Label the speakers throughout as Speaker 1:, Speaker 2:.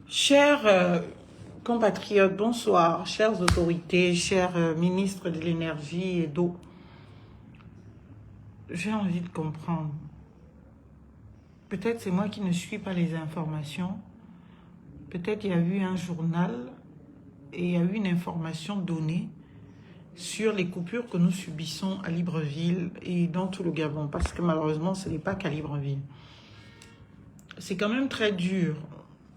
Speaker 1: Chers compatriotes, bonsoir. Chères autorités, chers ministres de l'énergie et d'eau, j'ai envie de comprendre. Peut-être c'est moi qui ne suis pas les informations. Peut-être il y a eu un journal et il y a eu une information donnée sur les coupures que nous subissons à Libreville et dans tout le Gabon. Parce que malheureusement, ce n'est pas qu'à Libreville. C'est quand même très dur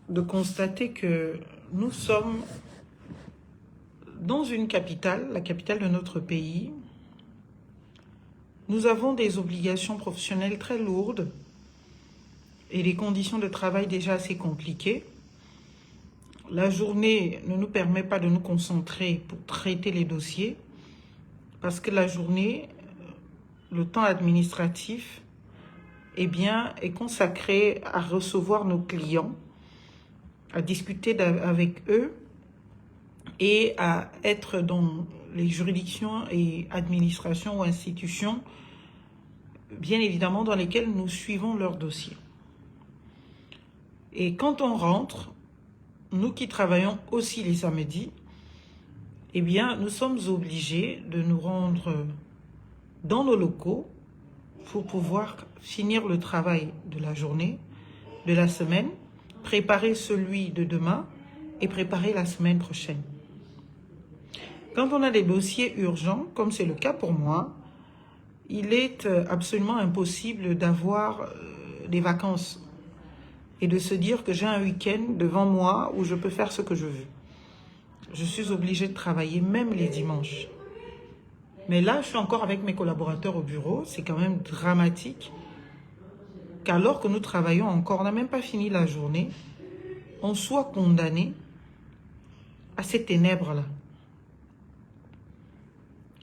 Speaker 1: de constater que nous sommes dans une capitale, la capitale de notre pays. Nous avons des obligations professionnelles très lourdes et des conditions de travail déjà assez compliquées. La journée ne nous permet pas de nous concentrer pour traiter les dossiers parce que la journée, le temps administratif, est consacré à recevoir nos clients, à discuter avec eux et à être dans les juridictions et administrations ou institutions, bien évidemment, dans lesquelles nous suivons leurs dossiers. Et quand on rentre, nous qui travaillons aussi les samedis, nous sommes obligés de nous rendre dans nos locaux pour pouvoir finir le travail de la journée, de la semaine, préparer celui de demain et préparer la semaine prochaine. Quand on a des dossiers urgents, comme c'est le cas pour moi, il est absolument impossible d'avoir des vacances et de se dire que j'ai un week-end devant moi où je peux faire ce que je veux. Je suis obligée de travailler même les dimanches. Mais là, je suis encore avec mes collaborateurs au bureau. C'est quand même dramatique qu'alors que nous travaillons encore, on n'a même pas fini la journée, on soit condamné à ces ténèbres-là.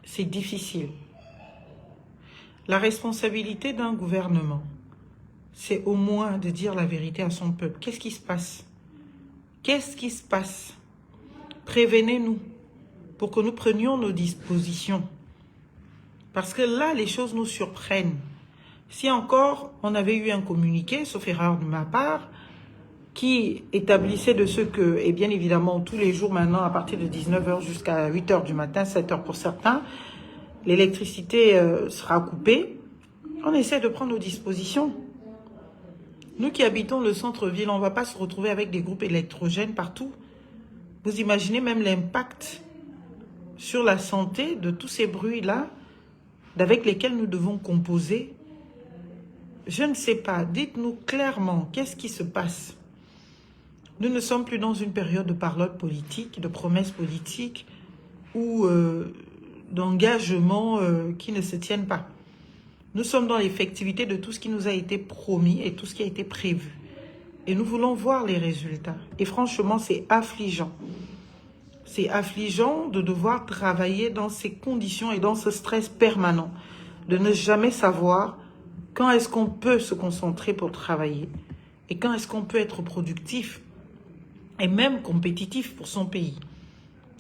Speaker 1: C'est difficile. La responsabilité d'un gouvernement, c'est au moins de dire la vérité à son peuple. Qu'est-ce qui se passe? Qu'est-ce qui se passe? Prévenez-nous pour que nous prenions nos dispositions. Parce que là, les choses nous surprennent. Si encore on avait eu un communiqué, sauf erreur de ma part, qui établissait de ce que, et bien évidemment tous les jours maintenant, à partir de 19h jusqu'à 8h du matin, 7h pour certains, l'électricité sera coupée, on essaie de prendre nos dispositions. Nous qui habitons le centre-ville, on ne va pas se retrouver avec des groupes électrogènes partout. Vous imaginez même l'impact sur la santé de tous ces bruits-là avec lesquels nous devons composer. Je ne sais pas, dites-nous clairement, qu'est-ce qui se passe? Nous ne sommes plus dans une période de parlotte politique, de promesses politiques ou d'engagements qui ne se tiennent pas. Nous sommes dans l'effectivité de tout ce qui nous a été promis et tout ce qui a été prévu. Et nous voulons voir les résultats. Et franchement, c'est affligeant. C'est affligeant de devoir travailler dans ces conditions et dans ce stress permanent. De ne jamais savoir quand est-ce qu'on peut se concentrer pour travailler. Et quand est-ce qu'on peut être productif et même compétitif pour son pays.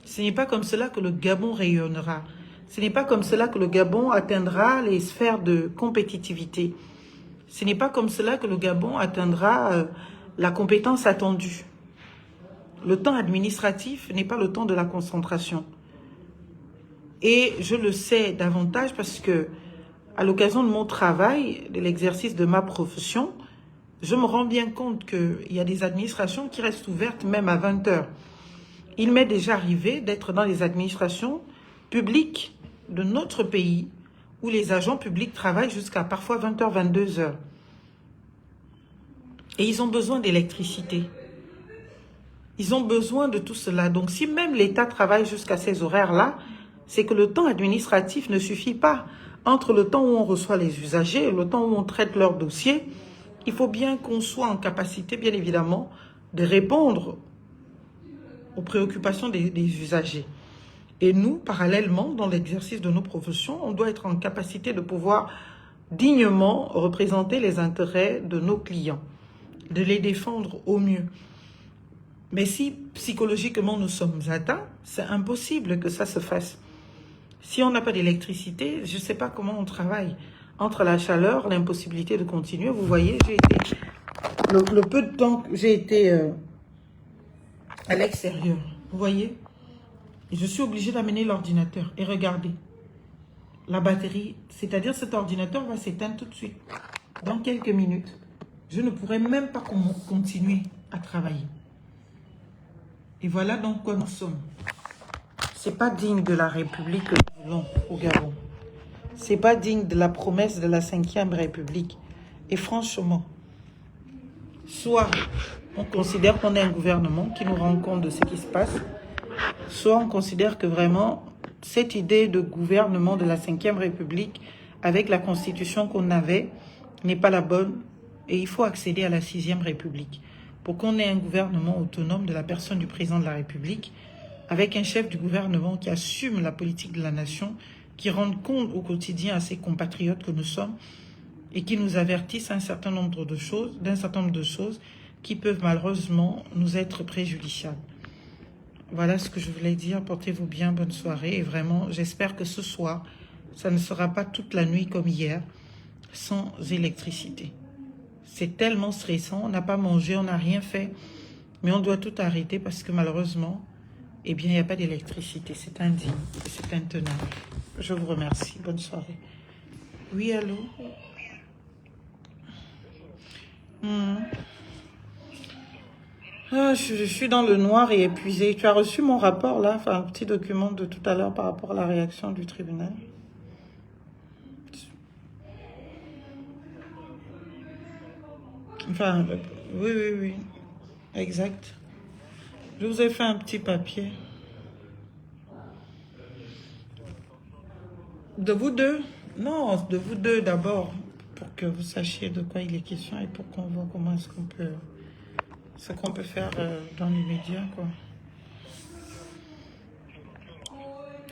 Speaker 1: Ce n'est pas comme cela que le Gabon rayonnera. Ce n'est pas comme cela que le Gabon atteindra les sphères de compétitivité. Ce n'est pas comme cela que le Gabon atteindra la compétence attendue. Le temps administratif n'est pas le temps de la concentration. Et je le sais davantage parce que, à l'occasion de mon travail, de l'exercice de ma profession, je me rends bien compte qu'il y a des administrations qui restent ouvertes même à 20h. Il m'est déjà arrivé d'être dans les administrations publiques de notre pays où les agents publics travaillent jusqu'à parfois 20h, 22h. Et ils ont besoin d'électricité. Ils ont besoin de tout cela. Donc si même l'État travaille jusqu'à ces horaires-là, c'est que le temps administratif ne suffit pas. Entre le temps où on reçoit les usagers et le temps où on traite leurs dossiers, il faut bien qu'on soit en capacité, bien évidemment, de répondre aux préoccupations des usagers. Et nous, parallèlement, dans l'exercice de nos professions, on doit être en capacité de pouvoir dignement représenter les intérêts de nos clients, de les défendre au mieux. Mais si psychologiquement nous sommes atteints, c'est impossible que ça se fasse. Si on n'a pas d'électricité, je ne sais pas comment on travaille. entre la chaleur, l'impossibilité de continuer. Vous voyez, j'ai été... Le peu de temps que j'ai été à l'extérieur, vous voyez, et je suis obligée d'amener l'ordinateur. Et regardez, la batterie, c'est-à-dire cet ordinateur va s'éteindre tout de suite. Dans quelques minutes, je ne pourrai même pas continuer à travailler. Et voilà donc quoi nous sommes. C'est pas digne de la République que nous voulons au Gabon. C'est pas digne de la promesse de la 5e République. Et franchement, soit on considère qu'on est un gouvernement qui nous rend compte de ce qui se passe, soit on considère que vraiment cette idée de gouvernement de la 5e République avec la constitution qu'on avait n'est pas la bonne et il faut accéder à la 6e République pour qu'on ait un gouvernement autonome de la personne du président de la République avec un chef du gouvernement qui assume la politique de la nation, qui rende compte au quotidien à ses compatriotes que nous sommes et qui nous avertissent d'un certain nombre de choses qui peuvent malheureusement nous être préjudiciables. Voilà ce que je voulais dire. Portez-vous bien, bonne soirée. Et vraiment, j'espère que ce soir, ça ne sera pas toute la nuit comme hier, sans électricité. C'est tellement stressant. On n'a pas mangé, on n'a rien fait. Mais on doit tout arrêter parce que malheureusement, eh bien, il n'y a pas d'électricité. C'est indigne, c'est intenable. Je vous remercie. Bonne soirée. Oui, allô? Ah, je suis dans le noir et épuisée. Tu as reçu mon rapport là, enfin un petit document de tout à l'heure par rapport à la réaction du tribunal. Enfin, oui, oui, oui, exact. Je vous ai fait un petit papier. De vous deux? Non, de vous deux d'abord, pour que vous sachiez de quoi il est question et pour qu'on voit comment est-ce qu'on peut... ce qu'on peut faire dans l'immédiat, quoi.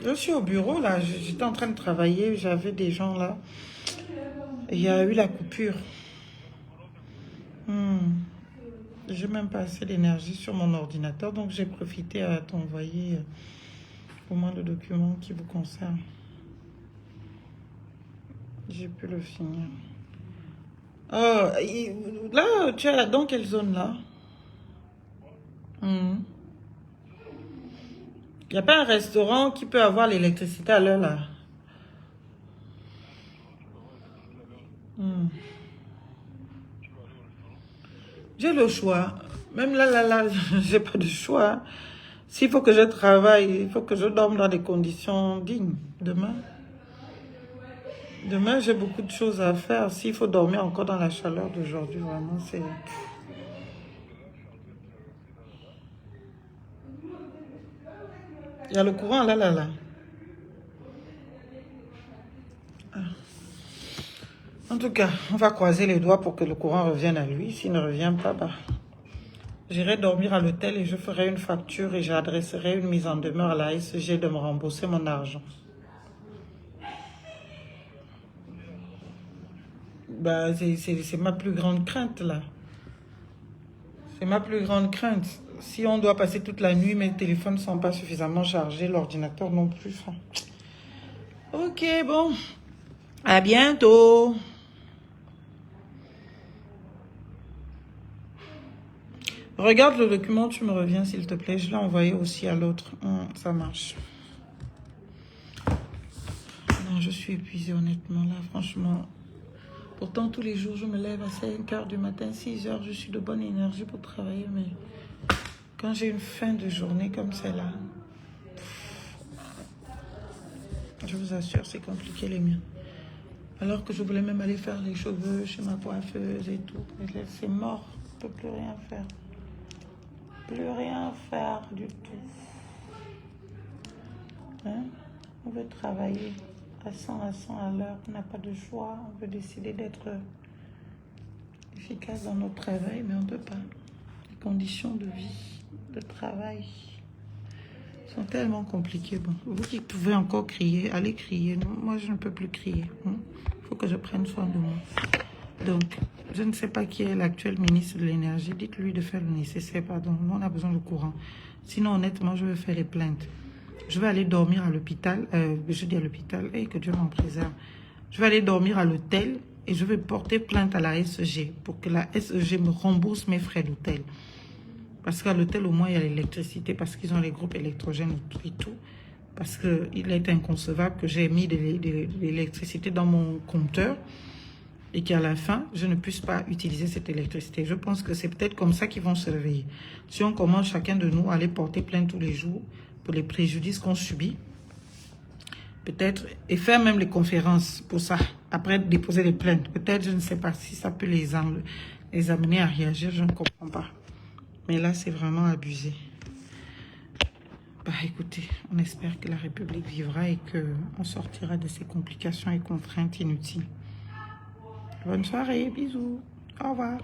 Speaker 1: Je suis au bureau, là. J'étais en train de travailler. J'avais des gens, là. Il y a eu la coupure. J'ai même pas assez d'énergie sur mon ordinateur. Donc, j'ai profité à t'envoyer au moins le document qui vous concerne. J'ai pu le finir. Là, tu es dans quelle zone, là? Il n'y a pas un restaurant qui peut avoir l'électricité à l'heure là. J'ai le choix. Même là, j'ai pas de choix. S'il faut que je travaille, il faut que je dorme dans des conditions dignes. Demain, j'ai beaucoup de choses à faire. S'il faut dormir encore dans la chaleur d'aujourd'hui, vraiment, c'est... Il y a le courant, là. En tout cas, on va croiser les doigts pour que le courant revienne à lui. S'il ne revient pas, j'irai dormir à l'hôtel et je ferai une facture et j'adresserai une mise en demeure à la SG de me rembourser mon argent. C'est ma plus grande crainte, là. C'est ma plus grande crainte. Si on doit passer toute la nuit, mes téléphones ne sont pas suffisamment chargés, l'ordinateur non plus. Ok, bon. À bientôt. Regarde le document, tu me reviens s'il te plaît. Je l'ai envoyé aussi à l'autre. Ça marche. Non, je suis épuisée honnêtement là, franchement. Pourtant, tous les jours, je me lève à 5 h du matin, 6 h. Je suis de bonne énergie pour travailler, mais quand j'ai une fin de journée comme celle-là, je vous assure, c'est compliqué les miens. Alors que je voulais même aller faire les cheveux chez ma coiffeuse et tout. C'est mort, je ne peux plus rien faire. Plus rien faire du tout. Hein? On veut travailler à 100 à l'heure, on n'a pas de choix, on veut décider d'être efficace dans notre travail, mais on ne peut pas. Les conditions de vie, de travail sont tellement compliquées. Bon, vous qui pouvez encore crier, allez crier. Non, moi, je ne peux plus crier. Il faut que je prenne soin de moi. Donc, je ne sais pas qui est l'actuel ministre de l'énergie. Dites-lui de faire le nécessaire, pardon. Nous, on a besoin de courant. Sinon, honnêtement, je vais faire les plaintes. Je vais aller dormir à l'hôpital. Je dis à l'hôpital, et que Dieu m'en préserve. Je vais aller dormir à l'hôtel et je vais porter plainte à la SEG pour que la SEG me rembourse mes frais d'hôtel. Parce qu'à l'hôtel, au moins, il y a l'électricité, parce qu'ils ont les groupes électrogènes et tout. Parce qu'il est inconcevable que j'ai mis de l'électricité dans mon compteur et qu'à la fin, je ne puisse pas utiliser cette électricité. Je pense que c'est peut-être comme ça qu'ils vont se réveiller. Si on commence chacun de nous à aller porter plainte tous les jours pour les préjudices qu'on subit, peut-être, et faire même les conférences pour ça, après déposer les plaintes, peut-être, je ne sais pas si ça peut les amener à réagir, je ne comprends pas. Mais là, c'est vraiment abusé. Bah écoutez, on espère que la République vivra et qu'on sortira de ces complications et contraintes inutiles. Bonne soirée, bisous, au revoir.